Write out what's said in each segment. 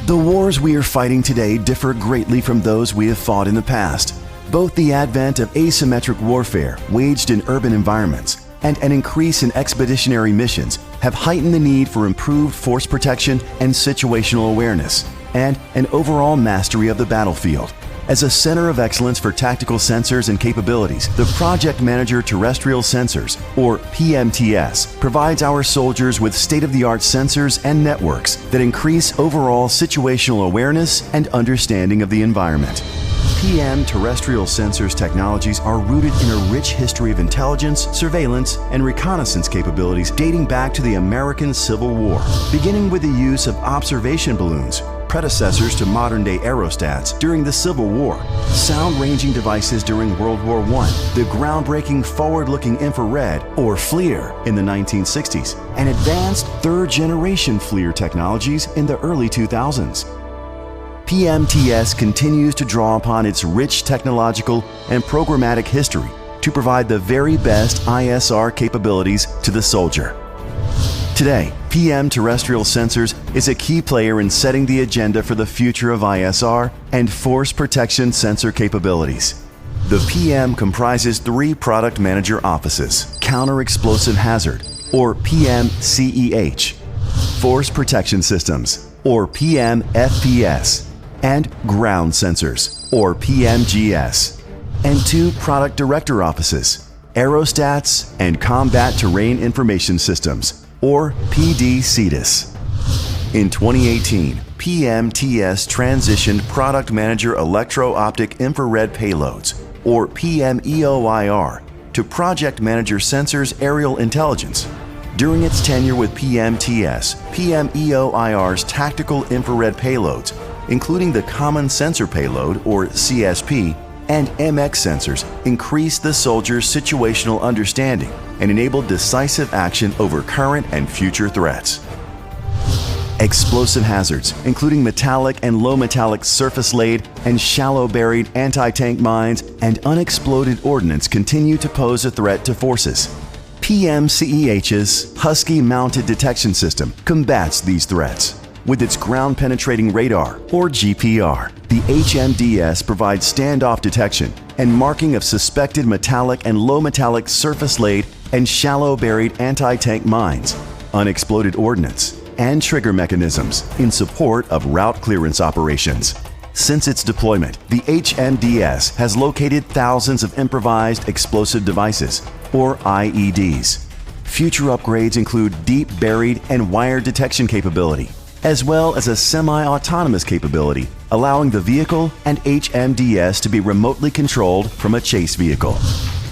The wars we are fighting today differ greatly from those we have fought in the past. Both the advent of asymmetric warfare waged in urban environments and an increase in expeditionary missions have heightened the need for improved force protection and situational awareness, and an overall mastery of the battlefield. As a center of excellence for tactical sensors and capabilities, the Project Manager Terrestrial Sensors, or PMTS, provides our soldiers with state-of-the-art sensors and networks that increase overall situational awareness and understanding of the environment. PM Terrestrial Sensors technologies are rooted in a rich history of intelligence, surveillance, and reconnaissance capabilities dating back to the American Civil War, beginning with the use of observation balloons, predecessors to modern-day aerostats during the Civil War, sound-ranging devices during World War I, the groundbreaking forward-looking infrared, or FLIR, in the 1960s, and advanced third-generation FLIR technologies in the early 2000s. PMTS continues to draw upon its rich technological and programmatic history to provide the very best ISR capabilities to the soldier. Today, PM Terrestrial Sensors is a key player in setting the agenda for the future of ISR and force protection sensor capabilities. The PM comprises 3 product manager offices: Counter Explosive Hazard, or PMCEH, Force Protection Systems, or PMFPS, and Ground Sensors, or PMGS, and 2 product director offices, Aerostats and Combat Terrain Information Systems, or PDCTIS. In 2018, PMTS transitioned Product Manager Electro-Optic Infrared Payloads, or PMEOIR, to Project Manager Sensors Aerial Intelligence. During its tenure with PMTS, PMEOIR's tactical infrared payloads, including the Common Sensor Payload, or CSP, and MX sensors, increased the soldier's situational understanding and enabled decisive action over current and future threats. Explosive hazards, including metallic and low metallic surface-laid and shallow-buried anti-tank mines and unexploded ordnance, continue to pose a threat to forces. PMCEH's Husky-mounted detection system combats these threats. With its ground-penetrating radar, or GPR, the HMDS provides standoff detection and marking of suspected metallic and low metallic surface-laid and shallow-buried anti-tank mines, unexploded ordnance, and trigger mechanisms in support of route clearance operations. Since its deployment, the HMDS has located thousands of improvised explosive devices, or IEDs. Future upgrades include deep buried and wire detection capability, as well as a semi-autonomous capability, allowing the vehicle and HMDS to be remotely controlled from a chase vehicle.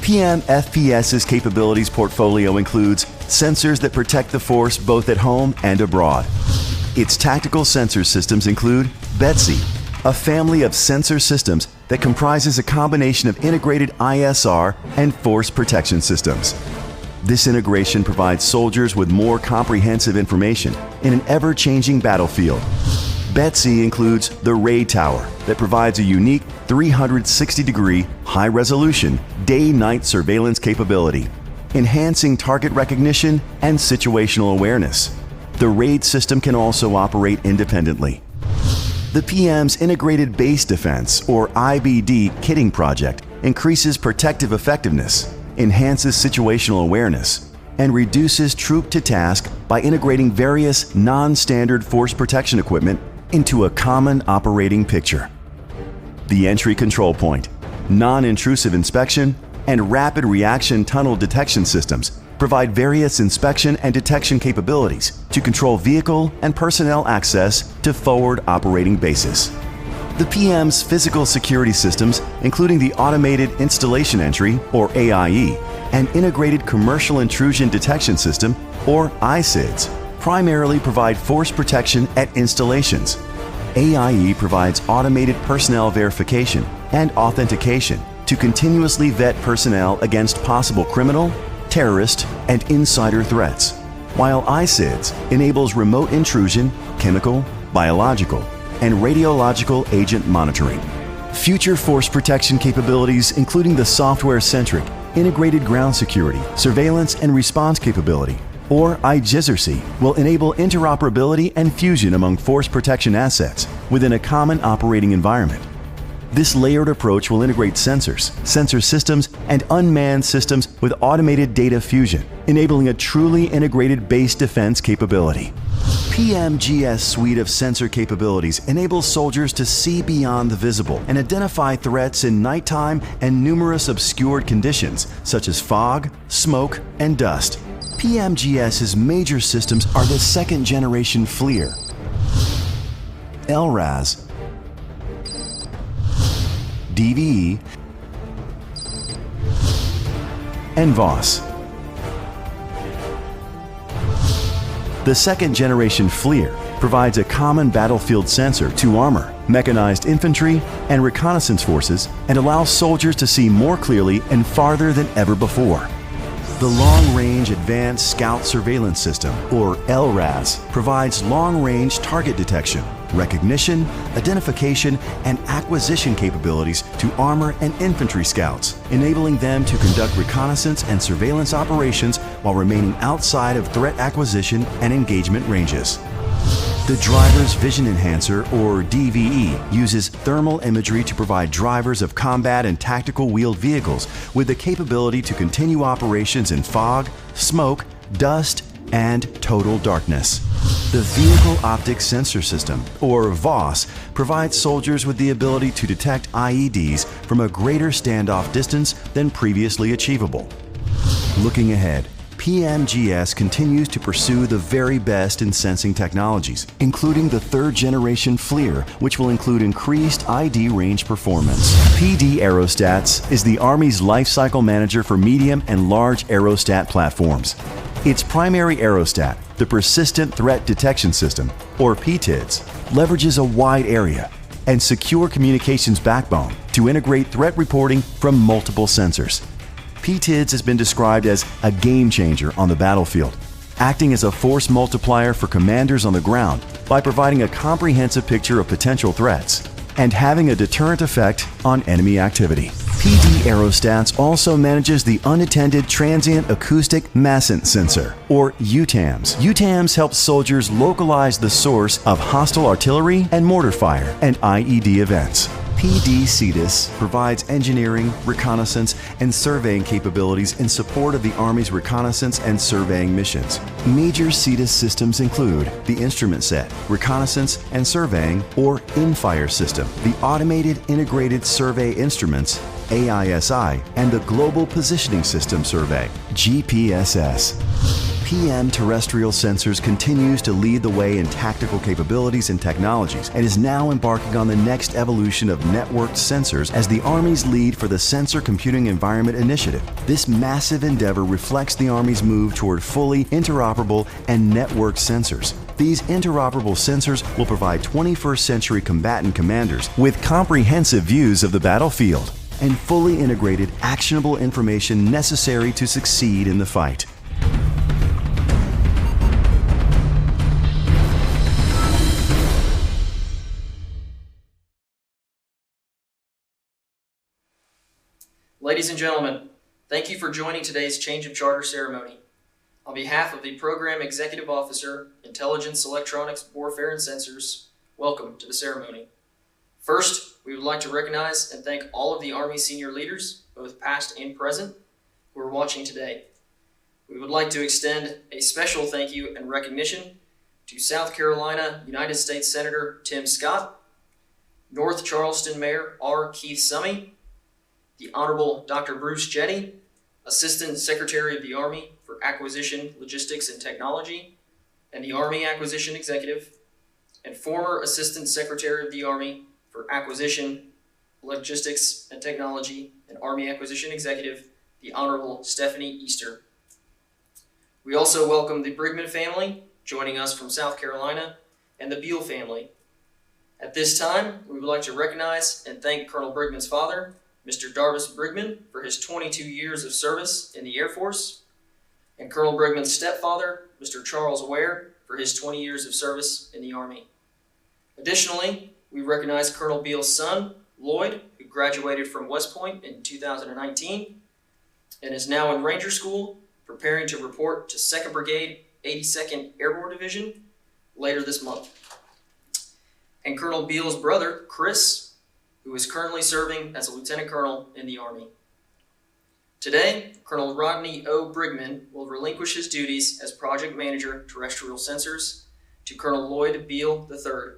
PMFPS's capabilities portfolio includes sensors that protect the force both at home and abroad. Its tactical sensor systems include BETSI, a family of sensor systems that comprises a combination of integrated ISR and force protection systems. This integration provides soldiers with more comprehensive information in an ever-changing battlefield. BETSI includes the RAID Tower that provides a unique 360-degree, high-resolution, day-night surveillance capability, enhancing target recognition and situational awareness. The RAID system can also operate independently. The PM's Integrated Base Defense, or IBD, kitting project increases protective effectiveness, enhances situational awareness, and reduces troop-to-task by integrating various non-standard force protection equipment into a common operating picture. The entry control point, non-intrusive inspection, and rapid reaction tunnel detection systems provide various inspection and detection capabilities to control vehicle and personnel access to forward operating bases. The PM's physical security systems, including the Automated Installation Entry, or AIE, and Integrated Commercial Intrusion Detection System, or ISIDS, primarily provide force protection at installations. AIE provides automated personnel verification and authentication to continuously vet personnel against possible criminal, terrorist, and insider threats, while ISIDS enables remote intrusion, chemical, biological, and radiological agent monitoring. Future force protection capabilities, including the software-centric, integrated ground security, surveillance, and response capability, or IGSRC, will enable interoperability and fusion among force protection assets within a common operating environment. This layered approach will integrate sensors, sensor systems, and unmanned systems with automated data fusion, enabling a truly integrated base defense capability. PMGS suite of sensor capabilities enables soldiers to see beyond the visible and identify threats in nighttime and numerous obscured conditions such as fog, smoke, and dust. PMGS's major systems are the second-generation FLIR, LRAS, DVE, and VOS. The second-generation FLIR provides a common battlefield sensor to armor, mechanized infantry, and reconnaissance forces and allows soldiers to see more clearly and farther than ever before. The Long-Range Advanced Scout Surveillance System, or LRAS, provides long-range target detection, recognition, identification, and acquisition capabilities to armor and infantry scouts, enabling them to conduct reconnaissance and surveillance operations while remaining outside of threat acquisition and engagement ranges. The Driver's Vision Enhancer, or DVE, uses thermal imagery to provide drivers of combat and tactical wheeled vehicles with the capability to continue operations in fog, smoke, dust, and total darkness. The Vehicle Optic Sensor System, or VOS, provides soldiers with the ability to detect IEDs from a greater standoff distance than previously achievable. Looking ahead, PMGS continues to pursue the very best in sensing technologies, including the third-generation FLIR, which will include increased ID range performance. PD Aerostats is the Army's lifecycle manager for medium and large aerostat platforms. Its primary aerostat, the Persistent Threat Detection System, or PTDS, leverages a wide area and secure communications backbone to integrate threat reporting from multiple sensors. PTDS has been described as a game changer on the battlefield, acting as a force multiplier for commanders on the ground by providing a comprehensive picture of potential threats and having a deterrent effect on enemy activity. PD Aerostats also manages the Unattended Transient Acoustic Massant Sensor, or UTAMS. UTAMS helps soldiers localize the source of hostile artillery and mortar fire and IED events. PD CETIS provides engineering, reconnaissance, and surveying capabilities in support of the Army's reconnaissance and surveying missions. Major CETIS systems include the Instrument Set, Reconnaissance and Surveying, or INFIRE system, the Automated Integrated Survey Instruments, AISI, and the Global Positioning System Survey, GPSS. PM Terrestrial Sensors continues to lead the way in tactical capabilities and technologies and is now embarking on the next evolution of networked sensors as the Army's lead for the Sensor Computing Environment Initiative. This massive endeavor reflects the Army's move toward fully interoperable and networked sensors. These interoperable sensors will provide 21st century combatant commanders with comprehensive views of the battlefield and fully integrated, actionable information necessary to succeed in the fight. Ladies and gentlemen, thank you for joining today's Change of Charter ceremony. On behalf of the Program Executive Officer, Intelligence, Electronics, Warfare, and Sensors, welcome to the ceremony. First, we would like to recognize and thank all of the Army senior leaders, both past and present, who are watching today. We would like to extend a special thank you and recognition to South Carolina United States Senator Tim Scott, North Charleston Mayor R. Keith Summey, the Honorable Dr. Bruce Jetty, Assistant Secretary of the Army for Acquisition, Logistics, and Technology, and the Army Acquisition Executive, and former Assistant Secretary of the Army for Acquisition, Logistics, and Technology, and Army Acquisition Executive, the Honorable Stephanie Easter. We also welcome the Brigman family, joining us from South Carolina, and the Beal family. At this time, we would like to recognize and thank Colonel Brigman's father, Mr. Darvis Brigman, for his 22 years of service in the Air Force, and Colonel Brigman's stepfather, Mr. Charles Ware, for his 20 years of service in the Army. Additionally, we recognize Colonel Beal's son, Lloyd, who graduated from West Point in 2019 and is now in Ranger School preparing to report to 2nd Brigade, 82nd Airborne Division later this month. And Colonel Beal's brother, Chris, who is currently serving as a lieutenant colonel in the Army. Today, Colonel Rodney O. Brigman will relinquish his duties as Project Manager, Terrestrial Sensors, to Colonel Lloyd Beal III.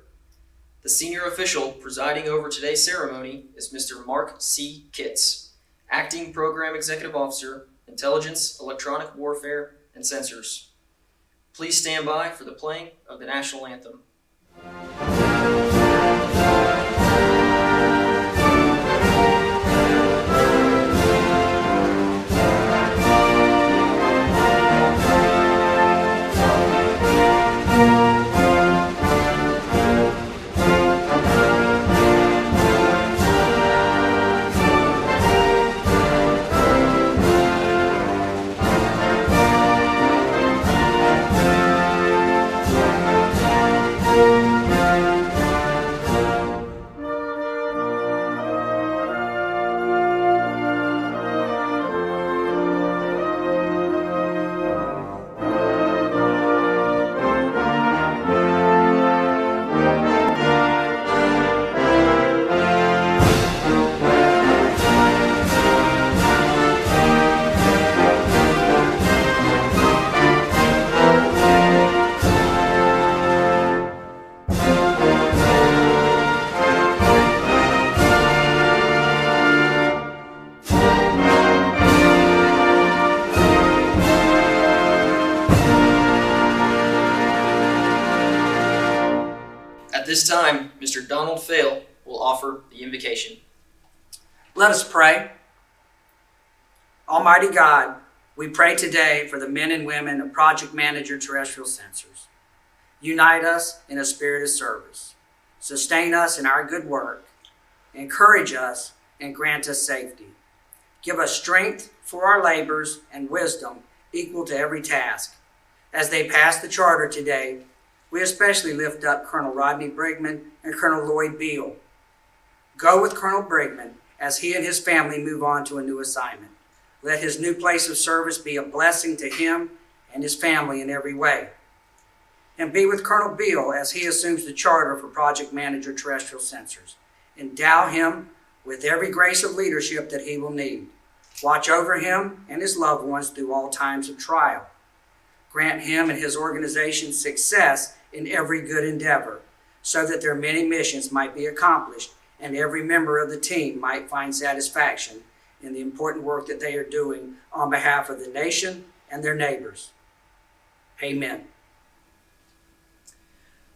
The senior official presiding over today's ceremony is Mr. Mark C. Kitts, Acting Program Executive Officer, Intelligence, Electronic Warfare, and Sensors. Please stand by for the playing of the National Anthem. At this time, Mr. Donald Fail will offer the invocation. Let us pray. Almighty God, we pray today for the men and women of Project Manager Terrestrial Sensors. Unite us in a spirit of service. Sustain us in our good work. Encourage us and grant us safety. Give us strength for our labors and wisdom equal to every task. As they pass the charter today, we especially lift up Colonel Rodney Brigman and Colonel Lloyd Beal. Go with Colonel Brigman as he and his family move on to a new assignment. Let his new place of service be a blessing to him and his family in every way. And be with Colonel Beal as he assumes the charter for Project Manager Terrestrial Sensors. Endow him with every grace of leadership that he will need. Watch over him and his loved ones through all times of trial. Grant him and his organization success in every good endeavor, so that their many missions might be accomplished and every member of the team might find satisfaction in the important work that they are doing on behalf of the nation and their neighbors. Amen.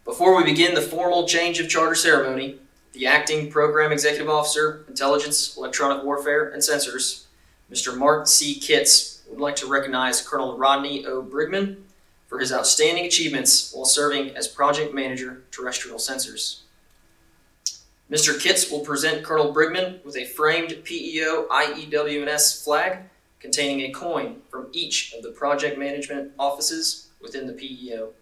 Before we begin the formal change of charter ceremony, the Acting Program Executive Officer, Intelligence, Electronic Warfare, and Sensors, Mr. Mark C. Kitts, would like to recognize Colonel Rodney O. Brigman for his outstanding achievements while serving as Project Manager, Terrestrial Sensors. Mr. Kitts will present Colonel Brigman with a framed PEO IEW&S flag containing a coin from each of the project management offices within the PEO.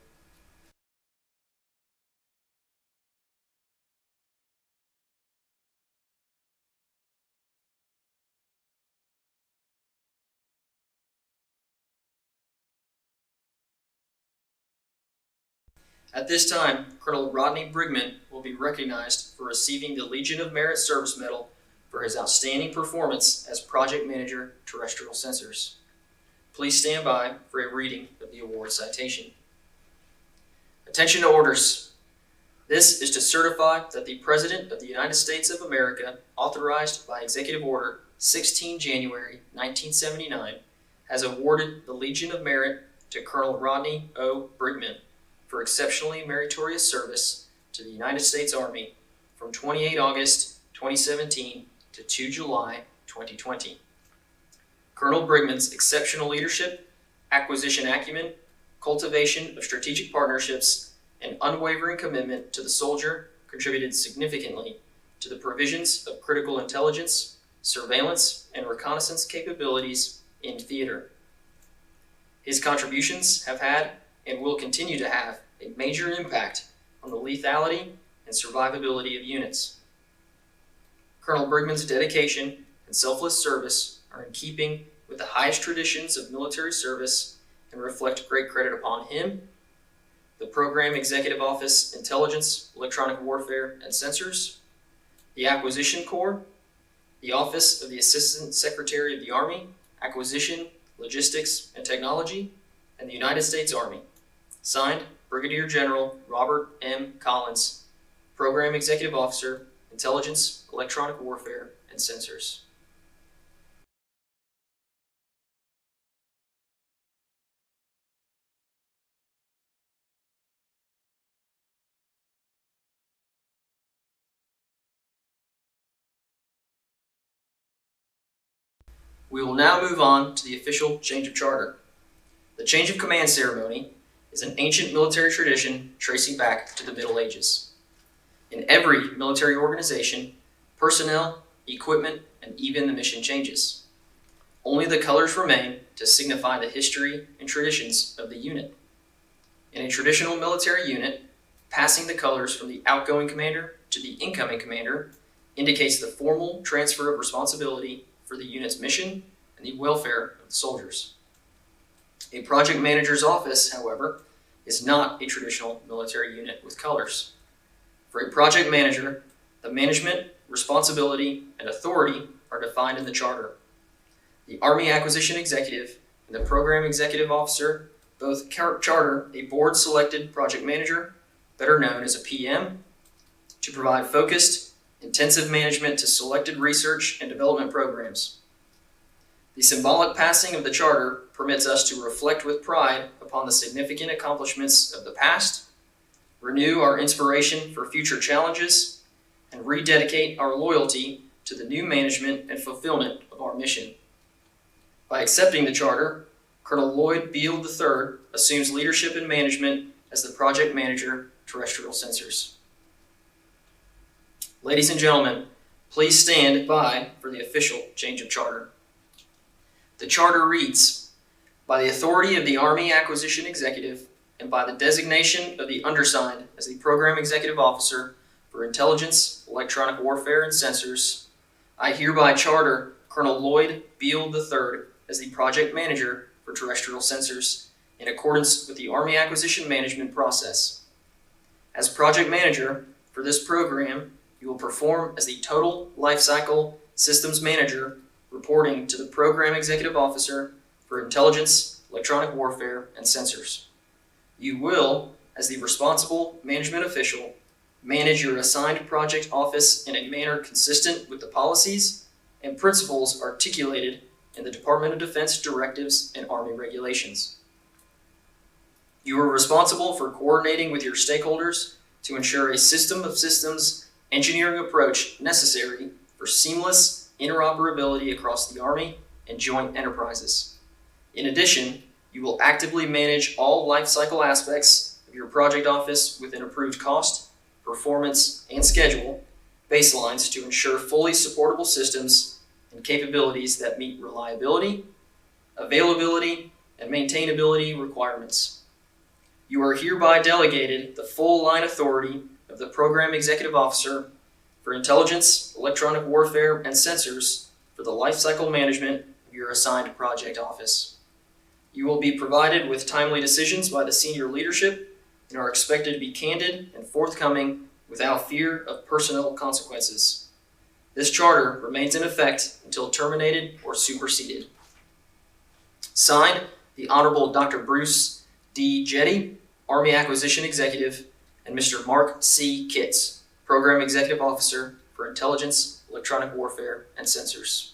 At this time, Colonel Rodney Brigman will be recognized for receiving the Legion of Merit Service Medal for his outstanding performance as Project Manager, Terrestrial Sensors. Please stand by for a reading of the award citation. Attention to orders. This is to certify that the President of the United States of America, authorized by Executive Order 16 January 1979, has awarded the Legion of Merit to Colonel Rodney O. Brigman for exceptionally meritorious service to the United States Army from 28 August 2017 to 2 July 2020. Colonel Brigman's exceptional leadership, acquisition acumen, cultivation of strategic partnerships, and unwavering commitment to the soldier contributed significantly to the provisions of critical intelligence, surveillance, and reconnaissance capabilities in theater. His contributions have had and will continue to have a major impact on the lethality and survivability of units. Colonel Brigman's dedication and selfless service are in keeping with with the highest traditions of military service and reflect great credit upon him, the Program Executive Office, Intelligence, Electronic Warfare, and Sensors, the Acquisition Corps, the Office of the Assistant Secretary of the Army, Acquisition, Logistics, and Technology, and the United States Army. Signed, Brigadier General Robert M. Collins, Program Executive Officer, Intelligence, Electronic Warfare, and Sensors. We will now move on to the official change of charter. The change of command ceremony is an ancient military tradition tracing back to the Middle Ages. In every military organization, personnel, equipment, and even the mission changes. Only the colors remain to signify the history and traditions of the unit. In a traditional military unit, passing the colors from the outgoing commander to the incoming commander indicates the formal transfer of responsibility for the unit's mission and the welfare of the soldiers. A project manager's office, however, is not a traditional military unit with colors. For a project manager, the management, responsibility, and authority are defined in the charter. The Army Acquisition Executive and the Program Executive Officer both charter a board-selected project manager, better known as a PM, to provide focused, intensive management to selected research and development programs. The symbolic passing of the charter permits us to reflect with pride upon the significant accomplishments of the past, renew our inspiration for future challenges, and rededicate our loyalty to the new management and fulfillment of our mission. By accepting the charter, Colonel Lloyd Beall III assumes leadership and management as the project manager, Terrestrial Sensors. Ladies and gentlemen, please stand by for the official change of charter. The charter reads, by the authority of the Army Acquisition Executive and by the designation of the undersigned as the Program Executive Officer for Intelligence, Electronic Warfare, and Sensors, I hereby charter Colonel Lloyd Beall III as the Project Manager for Terrestrial Sensors in accordance with the Army Acquisition Management process. As Project Manager for this program, you will perform as the Total Lifecycle Systems Manager, reporting to the Program Executive Officer for Intelligence, Electronic Warfare, and Sensors. You will, as the responsible management official, manage your assigned project office in a manner consistent with the policies and principles articulated in the Department of Defense directives and Army regulations. You are responsible for coordinating with your stakeholders to ensure a system of systems engineering approach necessary for seamless interoperability across the Army and joint enterprises. In addition, you will actively manage all life cycle aspects of your project office with an approved cost, performance, and schedule baselines to ensure fully supportable systems and capabilities that meet reliability, availability, and maintainability requirements. You are hereby delegated the full line authority of the Program Executive Officer for Intelligence, Electronic Warfare, and Sensors for the lifecycle management of your assigned project office. You will be provided with timely decisions by the senior leadership and are expected to be candid and forthcoming without fear of personnel consequences. This charter remains in effect until terminated or superseded. Signed, the Honorable Dr. Bruce D. Jetty, Army Acquisition Executive, and Mr. Mark C. Kitts, Program Executive Officer for Intelligence, Electronic Warfare, and Sensors.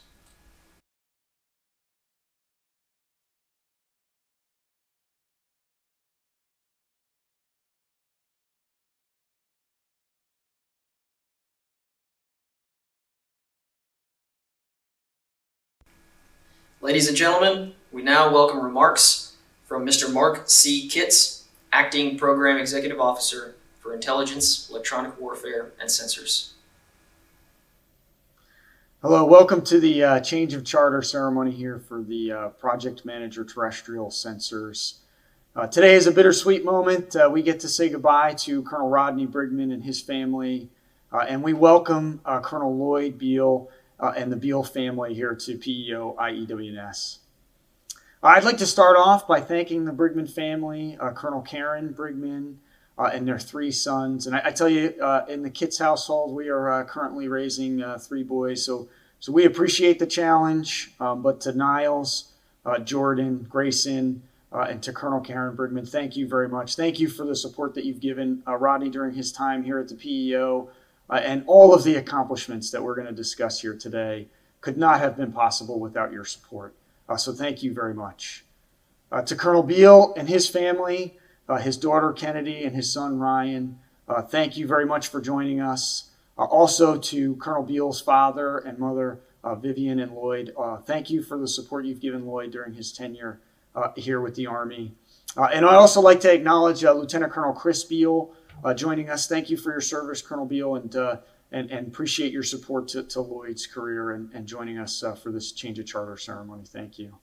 Ladies and gentlemen, we now welcome remarks from Mr. Mark C. Kitts, Acting Program Executive Officer for Intelligence, Electronic Warfare, and Sensors. Hello, welcome to the change of charter ceremony here for the Project Manager Terrestrial Sensors. Today is a bittersweet moment. We get to say goodbye to Colonel Rodney Brigman and his family, and we welcome Colonel Lloyd Beall and the Beall family here to PEO IEWNS. I'd like to start off by thanking the Brigman family, Colonel Karen Brigman, and their 3 sons. And I tell you, in the Kitts household, we are currently raising 3 boys. So we appreciate the challenge. But to Niles, Jordan, Grayson, and to Colonel Karen Brigman, thank you very much. Thank you for the support that you've given Rodney during his time here at the PEO, and all of the accomplishments that we're going to discuss here today could not have been possible without your support. So thank you very much. To Colonel Beal and his family, his daughter Kennedy and his son Ryan, thank you very much for joining us. Also to Colonel Beal's father and mother, Vivian and Lloyd, thank you for the support you've given Lloyd during his tenure here with the Army. And I'd also like to acknowledge Lieutenant Colonel Chris Beal joining us. Thank you for your service, Colonel Beal, and appreciate your support to Lloyd's career and joining us for this change of charter ceremony. Thank you.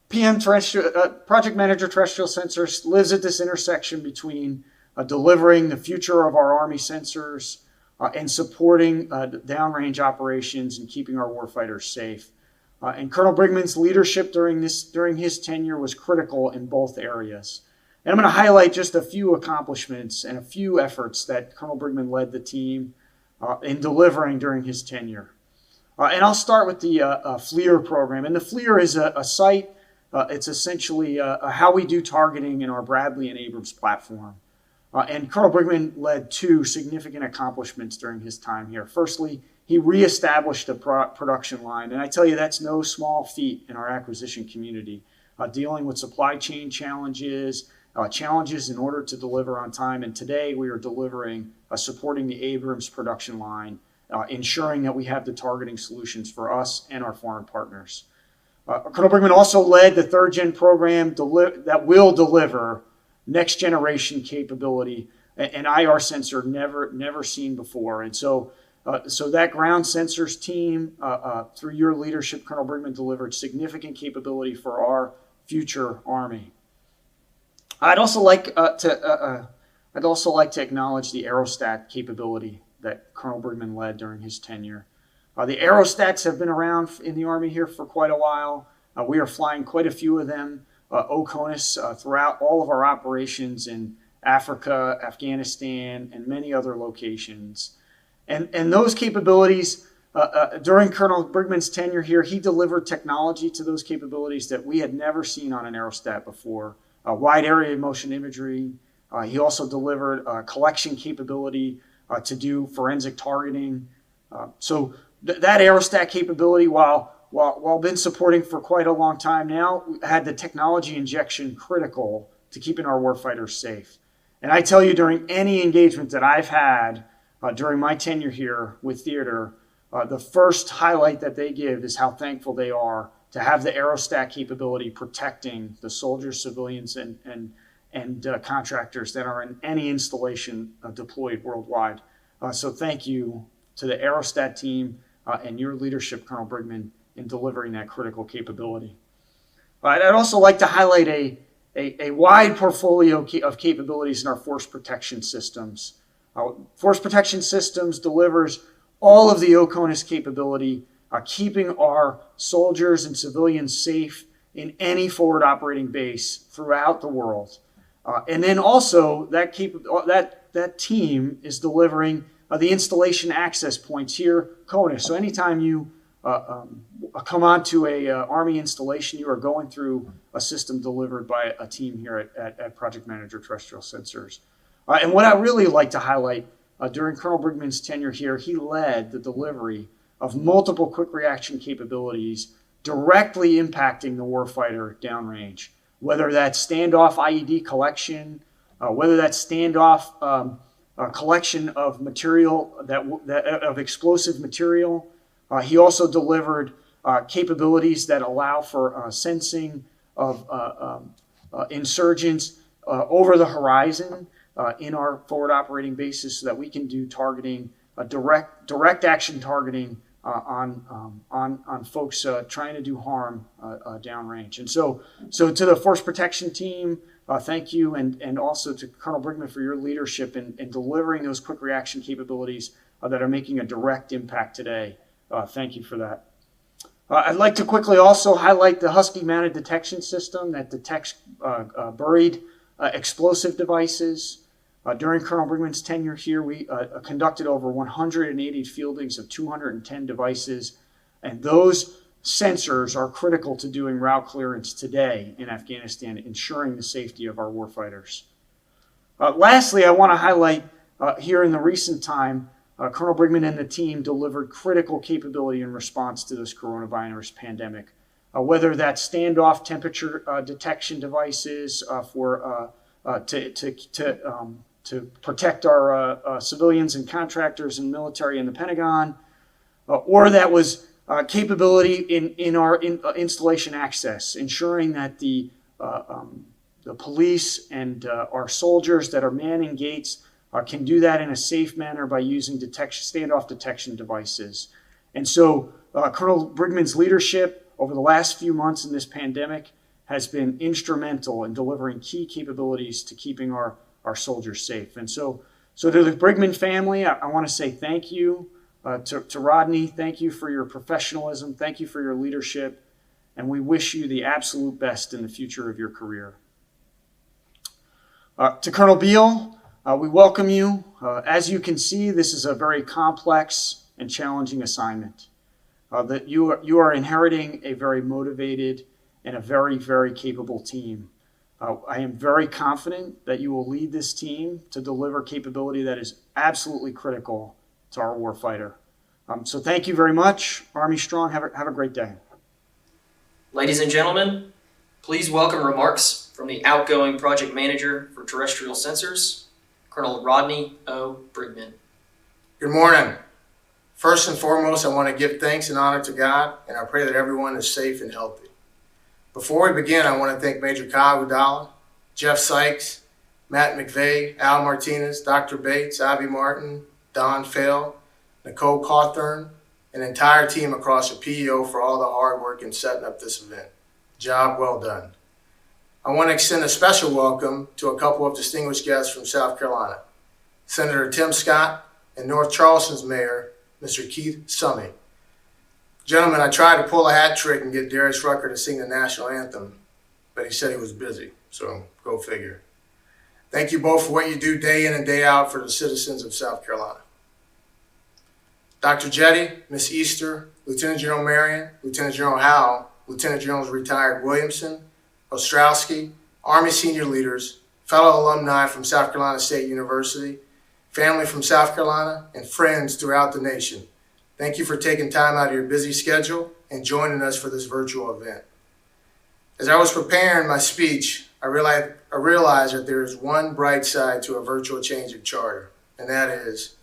PM Project Manager Terrestrial Sensors lives at this intersection between delivering the future of our Army sensors and supporting downrange operations and keeping our warfighters safe. And Colonel Brigman's leadership during his tenure was critical in both areas. And I'm going to highlight just a few accomplishments and a few efforts that Colonel Brigman led the team in delivering during his tenure. And I'll start with the FLIR program. And the FLIR is a site, it's essentially how we do targeting in our Bradley and Abrams platform. And Colonel Brigman led 2 significant accomplishments during his time here. Firstly, he reestablished a production line. And I tell you, that's no small feat in our acquisition community, dealing with supply chain challenges, challenges in order to deliver on time. And today we are delivering, supporting the Abrams production line, ensuring that we have the targeting solutions for us and our foreign partners. Colonel Brigman also led the 3rd Gen program that will deliver next generation capability, an IR sensor never seen before. And so that ground sensors team, through your leadership, Colonel Brigman, delivered significant capability for our future Army. I'd also like to acknowledge the aerostat capability that Colonel Brigman led during his tenure. The aerostats have been around in the Army here for quite a while. We are flying quite a few of them, OCONUS, throughout all of our operations in Africa, Afghanistan, and many other locations. And those capabilities, during Colonel Brigman's tenure here, he delivered technology to those capabilities that we had never seen on an aerostat before. Wide area motion imagery. He also delivered collection capability to do forensic targeting. So that aerostat capability, while been supporting for quite a long time now, had the technology injection critical to keeping our warfighters safe. And I tell you, during any engagement that I've had during my tenure here with theater, the first highlight that they give is how thankful they are to have the aerostat capability protecting the soldiers, civilians, and contractors that are in any installation deployed worldwide. So thank you to the aerostat team and your leadership, Colonel Brigman, in delivering that critical capability. I'd also like to highlight a wide portfolio of capabilities in our force protection systems. Force protection systems delivers all of the OCONUS capability, keeping our soldiers and civilians safe in any forward operating base throughout the world. And then also that team is delivering the installation access points here, CONUS. So anytime you come onto a Army installation, you are going through a system delivered by a team here at Project Manager Terrestrial Sensors. And what I really like to highlight during Colonel Brigman's tenure here, he led the delivery of multiple quick reaction capabilities directly impacting the warfighter downrange, whether that's standoff IED collection, whether that's standoff collection of material of explosive material. He also delivered capabilities that allow for sensing of insurgents over the horizon in our forward operating bases, so that we can do targeting, direct action targeting on folks trying to do harm downrange. And so to the force protection team, thank you, and also to Colonel Brigman for your leadership in delivering those quick reaction capabilities that are making a direct impact today. Thank you for that. I'd like to quickly also highlight the Husky mounted detection system that detects buried explosive devices. During Colonel Brigman's tenure here, we conducted over 180 fieldings of 210 devices, and those sensors are critical to doing route clearance today in Afghanistan, ensuring the safety of our warfighters. Lastly, I want to highlight here in the recent time, Colonel Brigman and the team delivered critical capability in response to this coronavirus pandemic, whether that's standoff temperature detection devices to protect our civilians and contractors and military in the Pentagon, or that was capability in our installation access, ensuring that the police and our soldiers that are manning gates can do that in a safe manner by using standoff detection devices. And so Colonel Brigman's leadership over the last few months in this pandemic has been instrumental in delivering key capabilities to keeping our soldiers safe. And so to the Brigman family, I want to say thank you. To Rodney, thank you for your professionalism. Thank you for your leadership. And we wish you the absolute best in the future of your career. To Colonel Beal, we welcome you. As you can see, this is a very complex and challenging assignment. That you are inheriting a very motivated and a very, very capable team. I am very confident that you will lead this team to deliver capability that is absolutely critical to our warfighter. So thank you very much. Army Strong, have a great day. Ladies and gentlemen, please welcome remarks from the outgoing Project Manager for Terrestrial Sensors, Colonel Rodney O. Brigman. Good morning. First and foremost, I want to give thanks and honor to God, and I pray that everyone is safe and healthy. Before we begin, I want to thank Major Kyle Udala, Jeff Sykes, Matt McVeigh, Al Martinez, Dr. Bates, Avi Martin, Don Fail, Nicole Cawthorn, and the entire team across the PEO for all the hard work in setting up this event. Job well done. I want to extend a special welcome to a couple of distinguished guests from South Carolina, Senator Tim Scott and North Charleston's Mayor, Mr. Keith Summey. Gentlemen, I tried to pull a hat trick and get Darius Rucker to sing the national anthem, but he said he was busy, so go figure. Thank you both for what you do day in and day out for the citizens of South Carolina. Dr. Jetty, Ms. Easter, Lieutenant General Marion, Lieutenant General Howell, Lieutenant Generals retired Williamson, Ostrowski, Army senior leaders, fellow alumni from South Carolina State University, family from South Carolina, and friends throughout the nation. Thank you for taking time out of your busy schedule and joining us for this virtual event. As I was preparing my speech, I realized that there is one bright side to a virtual change of charter, and that is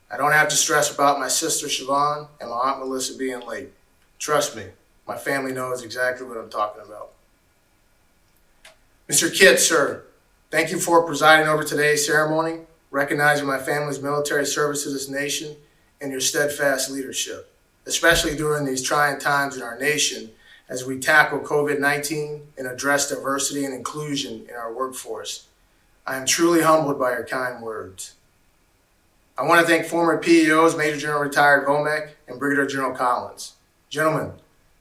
I don't have to stress about my sister Siobhan and my Aunt Melissa being late. Trust me, my family knows exactly what I'm talking about. Mr. Kitt, sir, thank you for presiding over today's ceremony, recognizing my family's military service to this nation and your steadfast leadership, especially during these trying times in our nation as we tackle COVID-19 and address diversity and inclusion in our workforce. I am truly humbled by your kind words. I want to thank former PEOs, Major General retired Vomek and Brigadier General Collins. Gentlemen,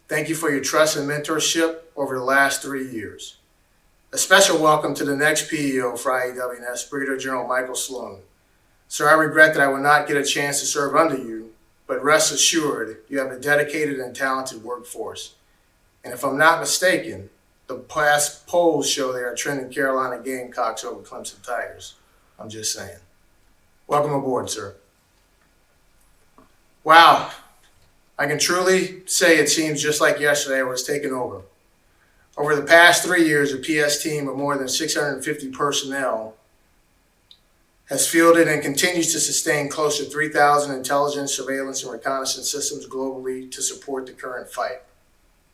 thank you for your trust and mentorship over the last 3 years. A special welcome to the next PEO for IEWNS, Brigadier General Michael Sloan. Sir, I regret that I will not get a chance to serve under you, but rest assured you have a dedicated and talented workforce. And if I'm not mistaken, the past polls show they are trending Carolina Gamecocks over Clemson Tigers. I'm just saying. Welcome aboard, sir. Wow, I can truly say it seems just like yesterday I was taking over. Over the past 3 years, a PS team of more than 650 personnel has fielded and continues to sustain close to 3,000 intelligence, surveillance, and reconnaissance systems globally to support the current fight.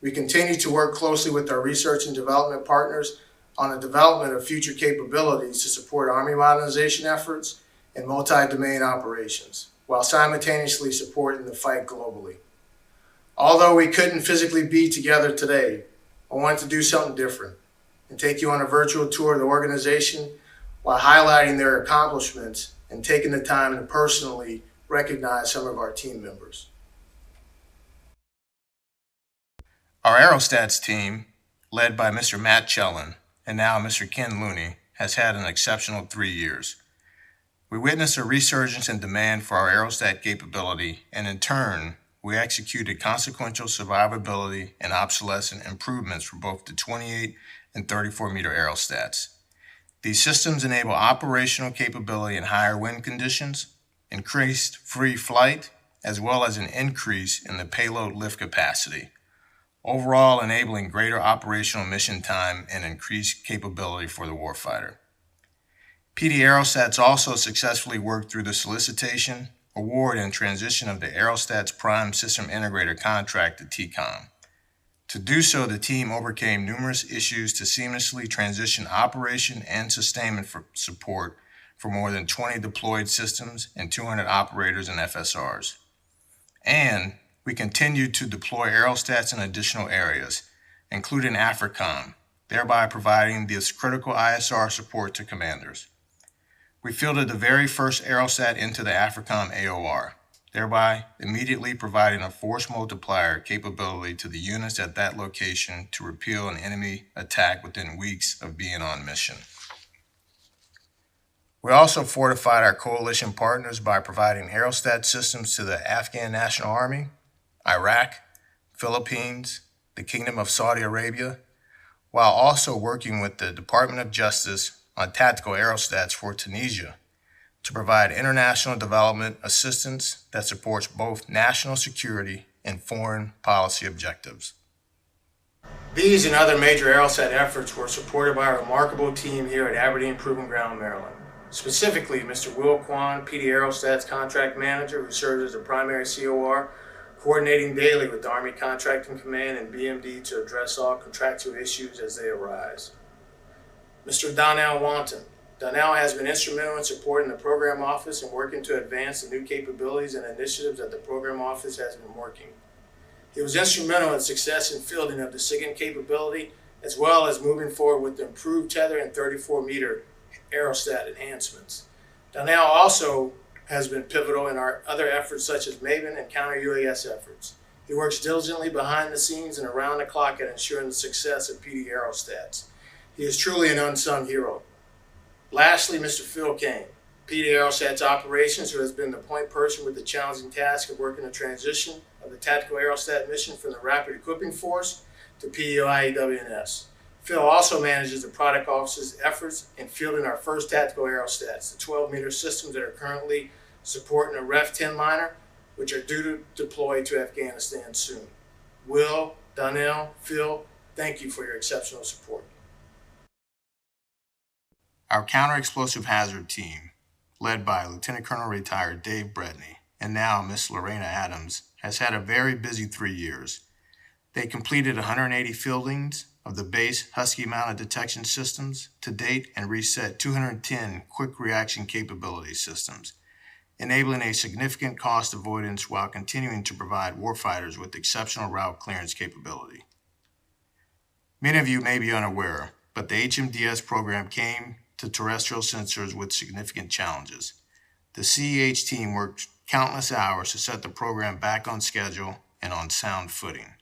We continue to work closely with our research and development partners on the development of future capabilities to support Army modernization efforts and multi-domain operations, while simultaneously supporting the fight globally. Although we couldn't physically be together today, I wanted to do something different and take you on a virtual tour of the organization while highlighting their accomplishments and taking the time to personally recognize some of our team members. Our aerostats team, led by Mr. Matt Chellin and now Mr. Ken Looney, has had an exceptional 3 years. We witnessed a resurgence in demand for our aerostat capability, and in turn, we executed consequential survivability and obsolescent improvements for both the 28 and 34 meter aerostats. These systems enable operational capability in higher wind conditions, increased free flight, as well as an increase in the payload lift capacity, overall enabling greater operational mission time and increased capability for the warfighter. PD Aerostats also successfully worked through the solicitation, award, and transition of the Aerostats Prime System Integrator contract to TCOM. To do so, the team overcame numerous issues to seamlessly transition operation and sustainment support for more than 20 deployed systems and 200 operators and FSRs. And we continued to deploy aerostats in additional areas, including AFRICOM, thereby providing this critical ISR support to commanders. We fielded the very first aerostat into the AFRICOM AOR, thereby immediately providing a force multiplier capability to the units at that location to repel an enemy attack within weeks of being on mission. We also fortified our coalition partners by providing aerostat systems to the Afghan National Army, Iraq, Philippines, the Kingdom of Saudi Arabia, while also working with the Department of Justice on tactical aerostats for Tunisia to provide international development assistance that supports both national security and foreign policy objectives. These and other major aerostat efforts were supported by a remarkable team here at Aberdeen Proving Ground, Maryland. Specifically, Mr. Will Kwan, PD Aerostats Contract Manager, who serves as the primary COR, coordinating daily with the Army Contracting Command and BMD to address all contractual issues as they arise. Mr. Donnell Wanton. Donnell has been instrumental in supporting the program office and working to advance the new capabilities and initiatives that the program office has been working. He was instrumental in success in fielding of the SIGINT capability, as well as moving forward with the improved tether and 34-meter aerostat enhancements. Donnell also has been pivotal in our other efforts such as MAVEN and counter-UAS efforts. He works diligently behind the scenes and around the clock at ensuring the success of PD Aerostats. He is truly an unsung hero. Lastly, Mr. Phil Kane, PD Aerostats Operations, who has been the point person with the challenging task of working the transition of the Tactical Aerostat mission from the Rapid Equipping Force to PEO-IEWNS. Phil also manages the product office's efforts in fielding our first tactical aerostats, the 12-meter systems that are currently supporting a REF-10 liner, which are due to deploy to Afghanistan soon. Will, Donnell, Phil, thank you for your exceptional support. Our counter-explosive hazard team, led by Lieutenant Colonel retired Dave Bredney and now Miss Lorena Adams, has had a very busy 3 years. They completed 180 fieldings of the base Husky mounted detection systems to date and reset 210 quick reaction capability systems, enabling a significant cost avoidance while continuing to provide warfighters with exceptional route clearance capability. Many of you may be unaware, but the HMDS program came to terrestrial sensors with significant challenges. The CEH team worked countless hours to set the program back on schedule and on sound footing.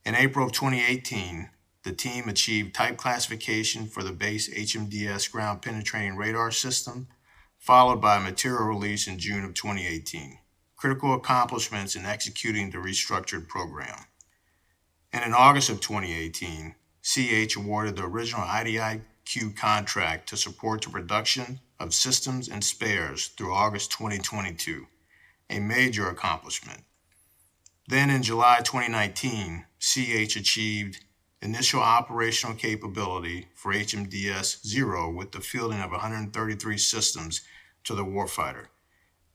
In April of 2018, the team achieved type classification for the base HMDS ground penetrating radar system, followed by material release in June of 2018. Critical accomplishments in executing the restructured program. And in August of 2018, CH awarded the original IDIQ contract to support the production of systems and spares through August 2022, a major accomplishment. Then in July 2019, CH achieved initial operational capability for HMDS 0 with the fielding of 133 systems to the warfighter,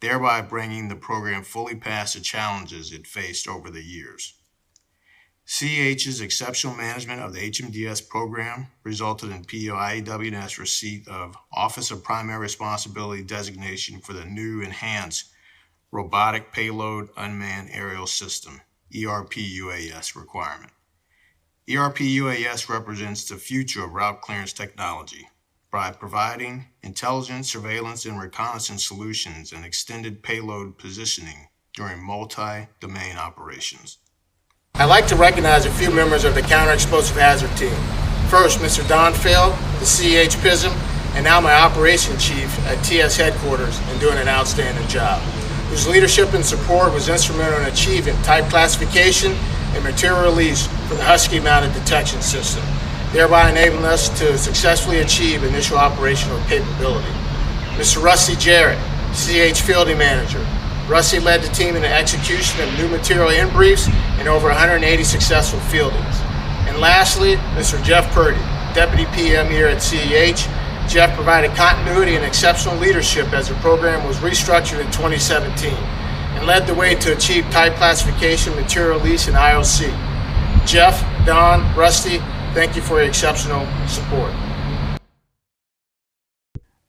thereby bringing the program fully past the challenges it faced over the years. CH's exceptional management of the HMDS program resulted in PEO-IEWNS receipt of Office of Primary Responsibility designation for the new enhanced Robotic Payload Unmanned Aerial System, ERP-UAS requirement. ERP-UAS represents the future of route clearance technology by providing intelligence, surveillance, and reconnaissance solutions and extended payload positioning during multi-domain operations. I'd like to recognize a few members of the Counter-Explosive Hazard Team. First, Mr. Don Fail, the CEH PISM, and now my Operations Chief at TS Headquarters, and doing an outstanding job, whose leadership and support was instrumental in achieving type classification and material release for the Husky mounted detection system, thereby enabling us to successfully achieve initial operational capability. Mr. Rusty Jarrett, CH Fielding Manager. Rusty led the team in the execution of new material in briefs and over 180 successful fieldings. And lastly, Mr. Jeff Purdy, Deputy PM here at CEH. Jeff provided continuity and exceptional leadership as the program was restructured in 2017 and led the way to achieve type classification, material release, and IOC. Jeff, Don, Rusty, thank you for your exceptional support.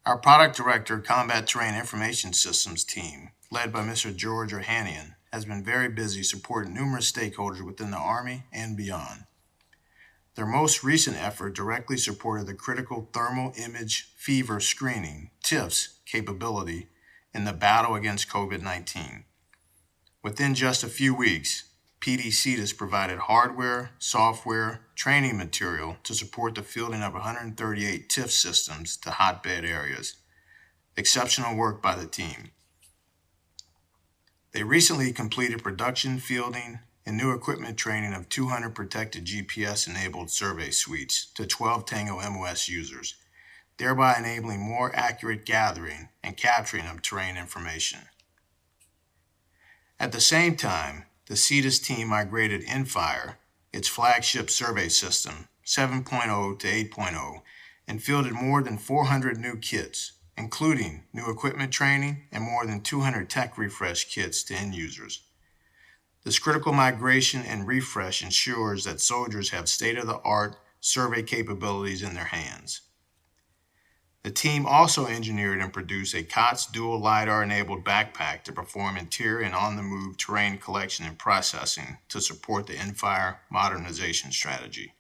Our Product Director, Combat Terrain Information Systems team, led by Mr. George Ohanian, has been very busy supporting numerous stakeholders within the Army and beyond. Their most recent effort directly supported the Critical Thermal Image Fever Screening, TIFS, capability in the battle against COVID-19. Within just a few weeks, PD CETUS provided hardware, software, training material to support the fielding of 138 TIF systems to hotbed areas. Exceptional work by the team. They recently completed production, fielding, and new equipment training of 200 protected GPS-enabled survey suites to 12 Tango MOS users, thereby enabling more accurate gathering and capturing of terrain information. At the same time, the CETUS team migrated Infire, its flagship survey system, 7.0 to 8.0, and fielded more than 400 new kits, including new equipment training and more than 200 tech refresh kits to end users. This critical migration and refresh ensures that soldiers have state-of-the-art survey capabilities in their hands. The team also engineered and produced a COTS dual LiDAR-enabled backpack to perform interior and on-the-move terrain collection and processing to support the Infire modernization strategy.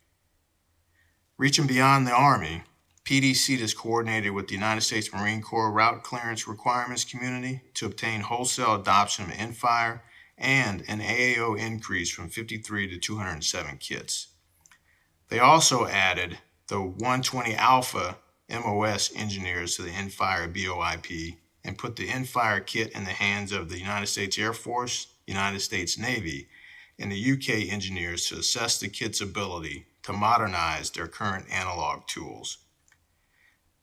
Reaching beyond the Army, PD CETUS coordinated with the United States Marine Corps route clearance requirements community to obtain wholesale adoption of Infire and an AAO increase from 53 to 207 kits. They also added the 120 Alpha MOS engineers to the Infire BOIP and put the Infire kit in the hands of the United States Air Force, United States Navy, and the UK engineers to assess the kit's ability to modernize their current analog tools.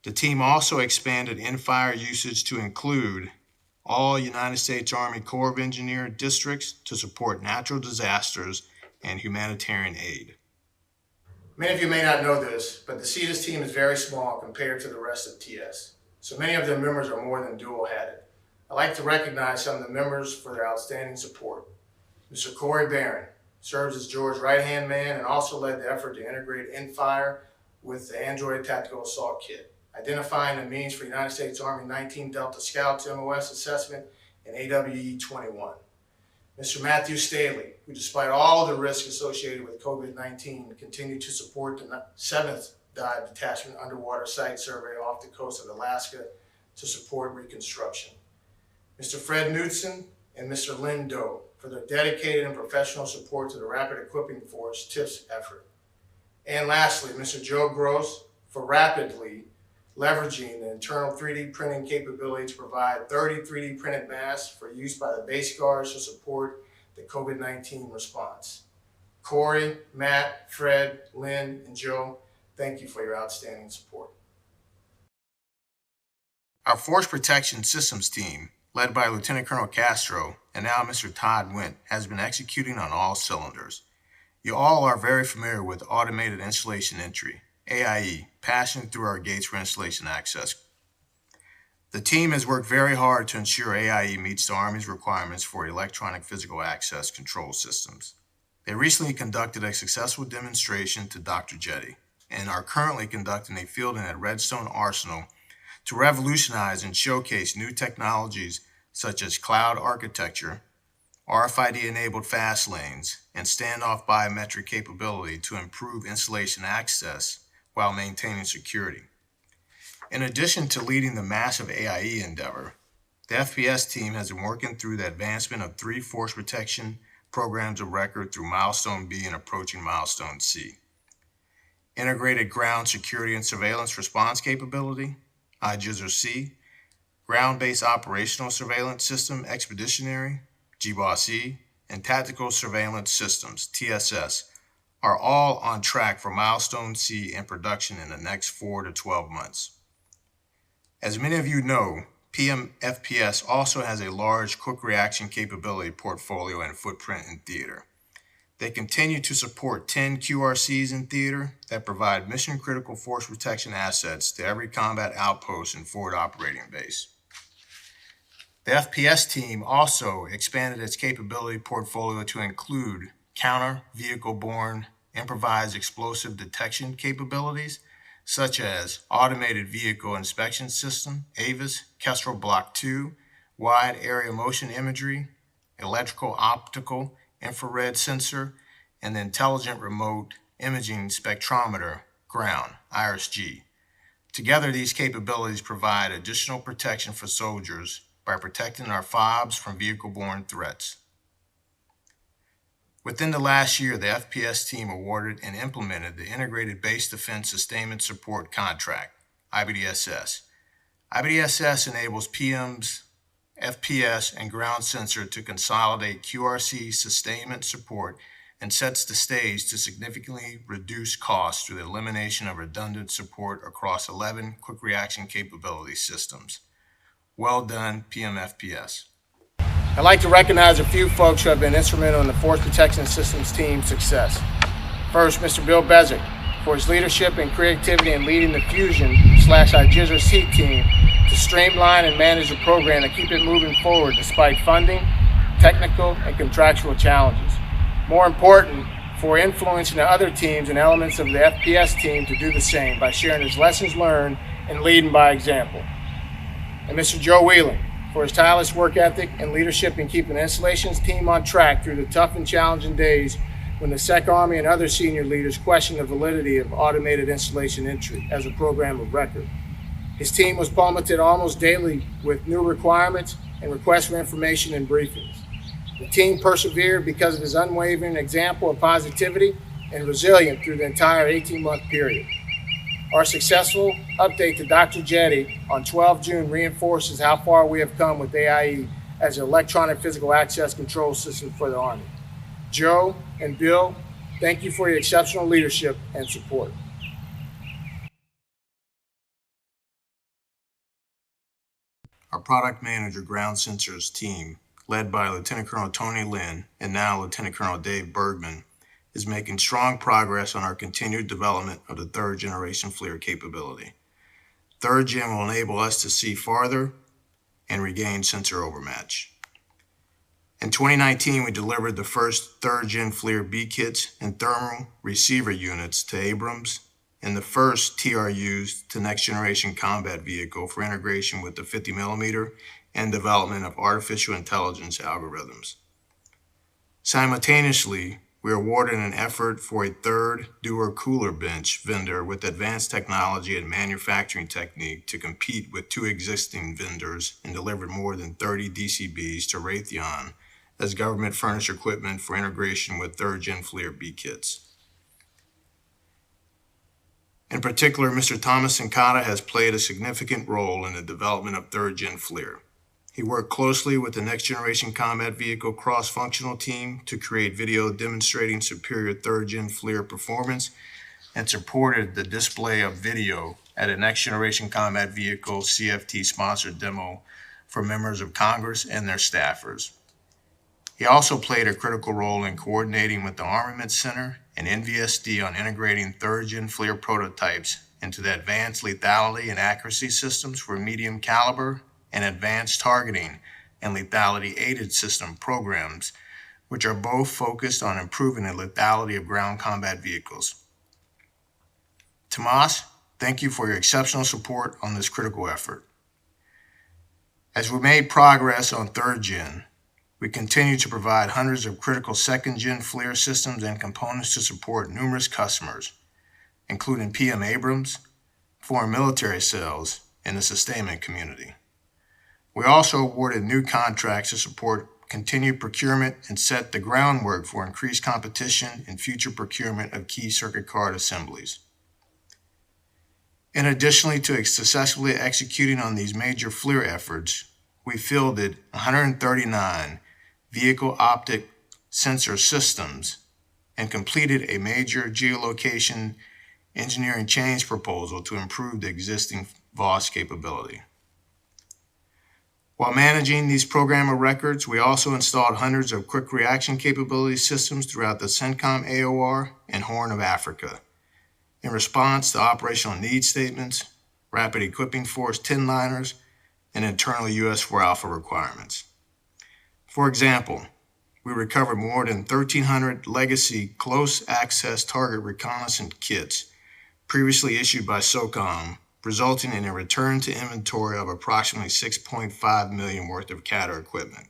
The team also expanded Infire usage to include all United States Army Corps of Engineers districts to support natural disasters and humanitarian aid. Many of you may not know this, but the CETUS team is very small compared to the rest of TS, so many of their members are more than dual-hatted. I'd like to recognize some of the members for their outstanding support. Mr. Corey Barron serves as George's right-hand man and also led the effort to integrate Infire with the Android Tactical Assault Kit, identifying the means for United States Army 19 Delta Scouts MOS assessment and AWE 21. Mr. Matthew Staley, who despite all the risks associated with COVID-19, continued to support the 7th Dive Detachment Underwater Site Survey off the coast of Alaska to support reconstruction. Mr. Fred Knudsen and Mr. Lynn Doe for their dedicated and professional support to the Rapid Equipping Force TIFS effort. And lastly, Mr. Joe Gross for rapidly leveraging the internal 3D printing capability to provide 30 3D printed masks for use by the base guards to support the COVID-19 response. Corey, Matt, Fred, Lynn, and Joe, thank you for your outstanding support. Our Force Protection Systems team, led by Lieutenant Colonel Castro and now Mr. Todd Wint, has been executing on all cylinders. You all are very familiar with Automated Installation Entry, AIE, passing through our gates for installation access. The team has worked very hard to ensure AIE meets the Army's requirements for electronic physical access control systems. They recently conducted a successful demonstration to Dr. Jetty and are currently conducting a fielding at Redstone Arsenal to revolutionize and showcase new technologies such as cloud architecture, RFID-enabled fast lanes, and standoff biometric capability to improve installation access while maintaining security. In addition to leading the massive AIE endeavor, the FPS team has been working through the advancement of 3 force protection programs of record through Milestone B and approaching Milestone C. Integrated ground security and surveillance response capability, IGSR-C, ground-based operational surveillance system, Expeditionary, GBOSS-E, and tactical surveillance systems, TSS, are all on track for Milestone C in production in the next 4 to 12 months. As many of you know, PM-FPS also has a large quick reaction capability portfolio and footprint in theater. They continue to support 10 QRCs in theater that provide mission-critical force protection assets to every combat outpost and forward operating base. The FPS team also expanded its capability portfolio to include counter-vehicle-borne improvised explosive detection capabilities, such as Automated Vehicle Inspection System, AVIS, Kestrel Block 2, Wide Area Motion Imagery, Electrical Optical Infrared Sensor, and the Intelligent Remote Imaging Spectrometer, GROUND, IRIS-G. Together, these capabilities provide additional protection for soldiers by protecting our FOBs from vehicle-borne threats. Within the last year, the FPS team awarded and implemented the Integrated Base Defense Sustainment Support Contract, IBDSS. IBDSS enables PMs, FPS, and ground sensor to consolidate QRC sustainment support and sets the stage to significantly reduce costs through the elimination of redundant support across 11 quick reaction capability systems. Well done, PM-FPS. I'd like to recognize a few folks who have been instrumental in the Force Protection Systems team's success. First, Mr. Bill Bezic, for his leadership and creativity in leading the Fusion/IGSR-C team to streamline and manage the program and keep it moving forward despite funding, technical, and contractual challenges. More important, for influencing the other teams and elements of the FPS team to do the same by sharing his lessons learned and leading by example. And Mr. Joe Whelan, for his tireless work ethic and leadership in keeping the installations team on track through the tough and challenging days when the SEC Army and other senior leaders questioned the validity of automated installation entry as a program of record. His team was plummeted almost daily with new requirements and requests for information and briefings. The team persevered because of his unwavering example of positivity and resilience through the entire 18-month period. Our successful update to Dr. Jetty on 12 June reinforces how far we have come with AIE as an electronic physical access control system for the Army. Joe and Bill, thank you for your exceptional leadership and support. Our product manager ground sensors team, led by Lieutenant Colonel Tony Lynn and now Lieutenant Colonel Dave Bergman, is making strong progress on our continued development of the third generation FLIR capability. Third gen will enable us to see farther and regain sensor overmatch. In 2019, we delivered the first third gen FLIR B kits and thermal receiver units to Abrams and the first TRUs to next generation combat vehicle for integration with the 50mm and development of artificial intelligence algorithms. Simultaneously, we are awarded an effort for a third Dewar cooler bench vendor with advanced technology and manufacturing technique to compete with 2 existing vendors and delivered more than 30 DCBs to Raytheon as government furnished equipment for integration with third gen FLIR B kits. In particular, Mr. Thomas Sincata has played a significant role in the development of third gen FLIR. He worked closely with the Next Generation Combat Vehicle cross-functional team to create video demonstrating superior third-gen FLIR performance and supported the display of video at a Next Generation Combat Vehicle CFT-sponsored demo for members of Congress and their staffers. He also played a critical role in coordinating with the Armament Center and NVSD on integrating third-gen FLIR prototypes into the advanced lethality and accuracy systems for medium caliber and advanced targeting and lethality-aided system programs, which are both focused on improving the lethality of ground combat vehicles. Tomas, thank you for your exceptional support on this critical effort. As we made progress on third gen, we continue to provide hundreds of critical second gen FLIR systems and components to support numerous customers, including PM Abrams, foreign military sales, and the sustainment community. We also awarded new contracts to support continue procurement and set the groundwork for increased competition and future procurement of key circuit card assemblies. And additionally to successfully executing on these major FLIR efforts, we fielded 139 vehicle optic sensor systems and completed a major geolocation engineering change proposal to improve the existing VOS capability. While managing these program of records, we also installed hundreds of quick reaction capability systems throughout the CENTCOM AOR and Horn of Africa in response to operational need statements, rapid equipping force 10-liners, and internal US-4 Alpha requirements. For example, we recovered more than 1,300 legacy close access target reconnaissance kits previously issued by SOCOM, resulting in a return to inventory of approximately $6.5 million worth of CATR equipment.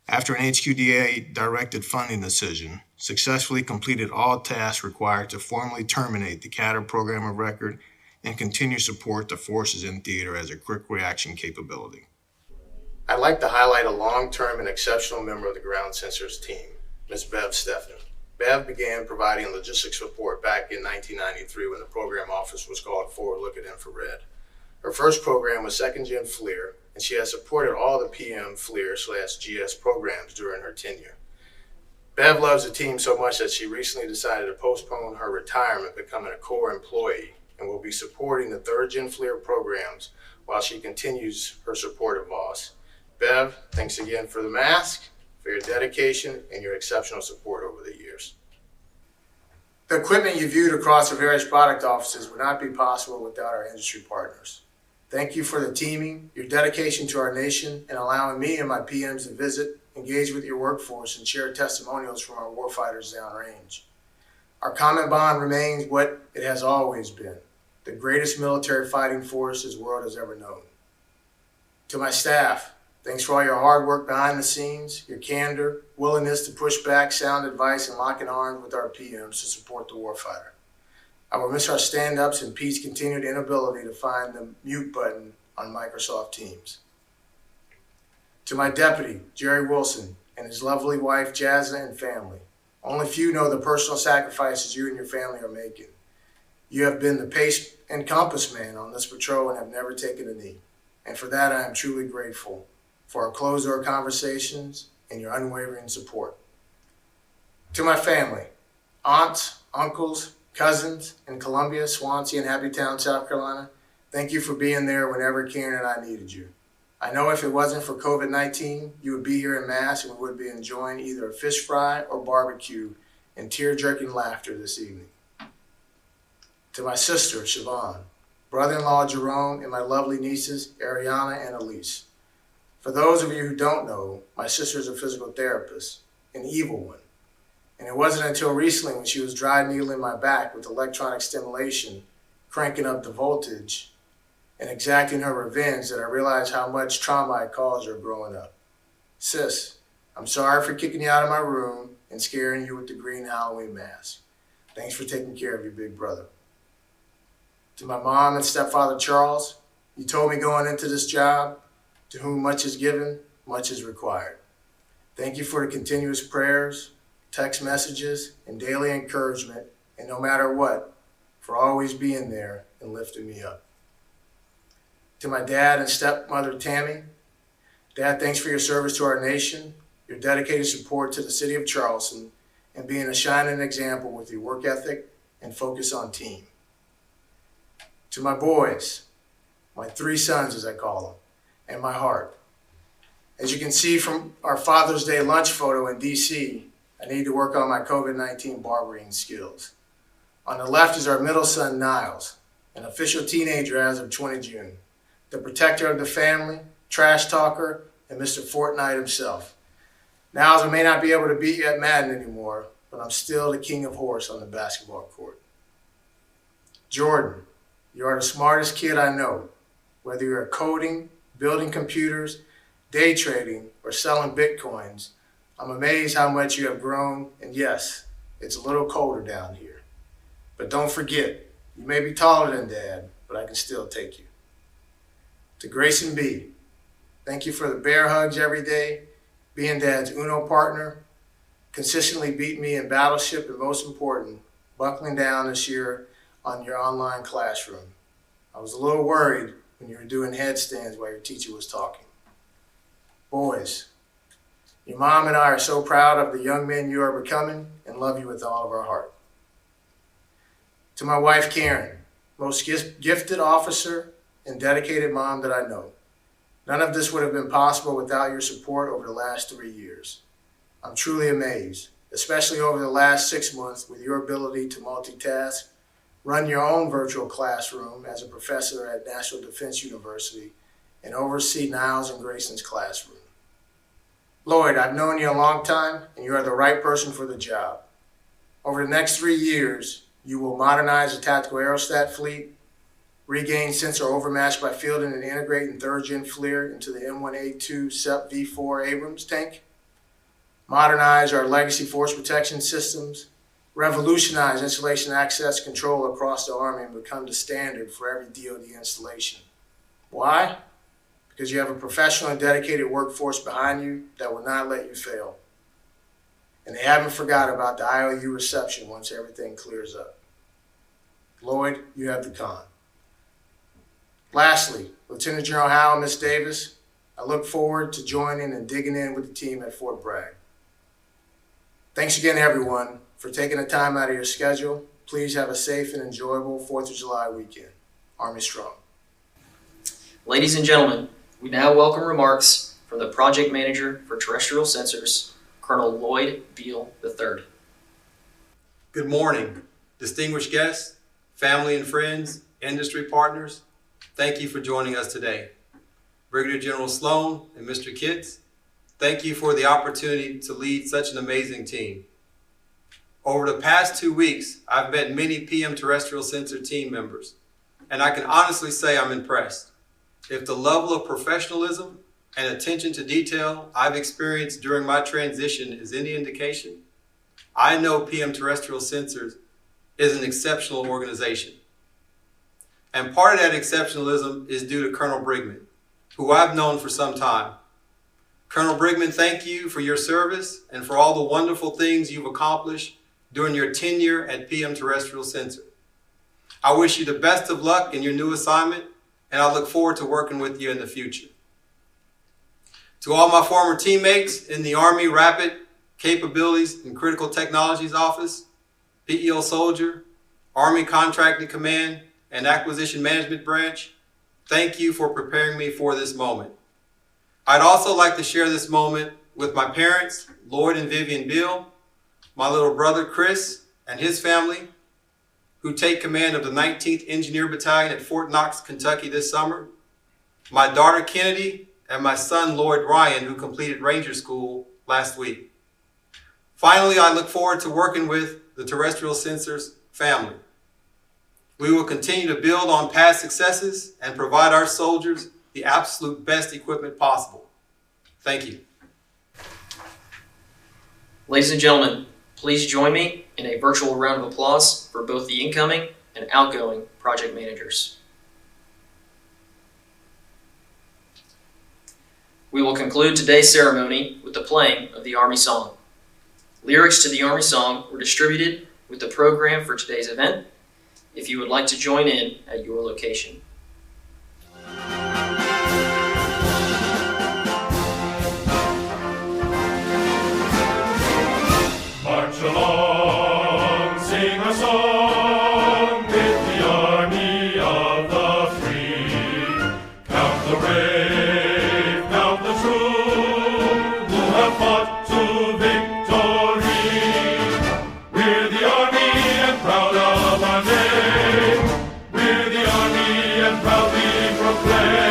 After an HQDA directed funding decision, successfully completed all tasks required to formally terminate the CATR program of record and continue support the forces in theater as a quick reaction capability. I'd like to highlight a long-term and exceptional member of the ground sensors team, Ms. Bev Steffen. Bev began providing logistics support back in 1993 when the program office was called Forward Look at Infrared. Her first program was 2nd Gen FLIR, and she has supported all the PM FLIR/GS programs during her tenure. Bev loves the team so much that she recently decided to postpone her retirement, becoming a core employee, and will be supporting the 3rd Gen FLIR programs while she continues her support of VOS. Bev, thanks again for the mask, for your dedication, and your exceptional support over the years. The equipment you viewed across the various product offices would not be possible without our industry partners. Thank you for the teaming, your dedication to our nation, and allowing me and my PMs to visit, engage with your workforce, and share testimonials from our warfighters downrange. Our common bond remains what it has always been, the greatest military fighting force this world has ever known. To my staff, thanks for all your hard work behind the scenes, your candor, willingness to push back sound advice, and locking arms with our PMs to support the warfighter. I will miss our stand-ups and Pete's continued inability to find the mute button on Microsoft Teams. To my deputy, Jerry Wilson, and his lovely wife, Jazza, and family. Only few know the personal sacrifices you and your family are making. You have been the pace and compass man on this patrol and have never taken a knee. And for that, I am truly grateful for our closed-door conversations and your unwavering support. To my family, aunts, uncles, cousins in Columbia, Swansea, and Happytown, South Carolina, thank you for being there whenever Karen and I needed you. I know if it wasn't for COVID-19, you would be here in mass and we would be enjoying either a fish fry or barbecue and tear-jerking laughter this evening. To my sister, Siobhan, brother-in-law, Jerome, and my lovely nieces, Ariana and Elise. For those of you who don't know, my sister is a physical therapist, an evil one. And it wasn't until recently when she was dry needling my back with electronic stimulation, cranking up the voltage, and exacting her revenge that I realized how much trauma I caused her growing up. Sis, I'm sorry for kicking you out of my room and scaring you with the green Halloween mask. Thanks for taking care of your big brother. To my mom and stepfather Charles, you told me going into this job, to whom much is given, much is required. Thank you for the continuous prayers, text messages, and daily encouragement, and no matter what, for always being there and lifting me up. To my dad and stepmother Tammy, Dad, thanks for your service to our nation, your dedicated support to the city of Charleston, and being a shining example with your work ethic and focus on team. To my boys, my 3 sons as I call them, and my heart. As you can see from our Father's Day lunch photo in DC, I need to work on my COVID-19 barbering skills. On the left is our middle son, Niles, an official teenager as of 20 June, the protector of the family, trash talker, and Mr. Fortnite himself. Niles, I may not be able to beat you at Madden anymore, but I'm still the king of horse on the basketball court. Jordan, you are the smartest kid I know. Whether you're coding, building computers, day trading, or selling Bitcoins, I'm amazed how much you have grown, and yes, it's a little colder down here. But don't forget, you may be taller than Dad, but I can still take you. To Grayson B., thank you for the bear hugs every day, being Dad's Uno partner, consistently beating me in battleship, and most important, buckling down this year on your online classroom. I was a little worried when you were doing headstands while your teacher was talking. Boys, your mom and I are so proud of the young men you are becoming and love you with all of our heart. To my wife, Karen, most gifted officer and dedicated mom that I know. None of this would have been possible without your support over the last 3 years. I'm truly amazed, especially over the last 6 months with your ability to multitask, run your own virtual classroom as a professor at National Defense University, and oversee Niles and Grayson's classroom. Lloyd, I've known you a long time, and you are the right person for the job. Over the next 3 years, you will modernize the tactical aerostat fleet, regain sensor overmatch by fielding and integrating 3rd Gen FLIR into the M1A2 SEP V4 Abrams tank, modernize our legacy force protection systems, revolutionize installation access control across the Army, and become the standard for every DoD installation. Why? Because you have a professional and dedicated workforce behind you that will not let you fail. And they haven't forgot about the IOU reception once everything clears up. Lloyd, you have the con. Lastly, Lieutenant General Howe and Miss Davis, I look forward to joining and digging in with the team at Fort Bragg. Thanks again, everyone, for taking the time out of your schedule. Please have a safe and enjoyable 4th of July weekend. Army strong. Ladies and gentlemen, we now welcome remarks from the Project Manager for Terrestrial Sensors, Colonel Lloyd Beal III. Good morning, distinguished guests, family and friends, industry partners. Thank you for joining us today. Brigadier General Sloan and Mr. Kitts, thank you for the opportunity to lead such an amazing team. Over the past 2 weeks, I've met many PM Terrestrial Sensor team members, and I can honestly say I'm impressed. If the level of professionalism and attention to detail I've experienced during my transition is any indication, I know PM Terrestrial Sensors is an exceptional organization. And part of that exceptionalism is due to Colonel Brigman, who I've known for some time. Colonel Brigman, thank you for your service and for all the wonderful things you've accomplished during your tenure at PM Terrestrial Sensor. I wish you the best of luck in your new assignment, and I look forward to working with you in the future. To all my former teammates in the Army Rapid Capabilities and Critical Technologies Office, PEO Soldier, Army Contracting Command, and Acquisition Management Branch, thank you for preparing me for this moment. I'd also like to share this moment with my parents, Lloyd and Vivian Beal, my little brother Chris and his family, who take command of the 19th Engineer Battalion at Fort Knox, Kentucky this summer, my daughter Kennedy, and my son Lloyd Ryan, who completed Ranger School last week. Finally, I look forward to working with the Terrestrial Sensors family. We will continue to build on past successes and provide our soldiers the absolute best equipment possible. Thank you. Ladies and gentlemen, please join me in a virtual round of applause for both the incoming and outgoing project managers. We will conclude today's ceremony with the playing of the Army Song. Lyrics to the Army Song were distributed with the program for today's event, if you would like to join in at your location. March along, sing a song with the army of the free. Count the brave, count the true, who have fought to victory. We're the army and proud of our name. We're the army and proudly proclaim.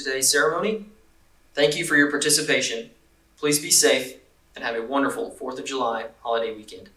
today's ceremony. Thank you for your participation. Please be safe and have a wonderful 4th of July holiday weekend.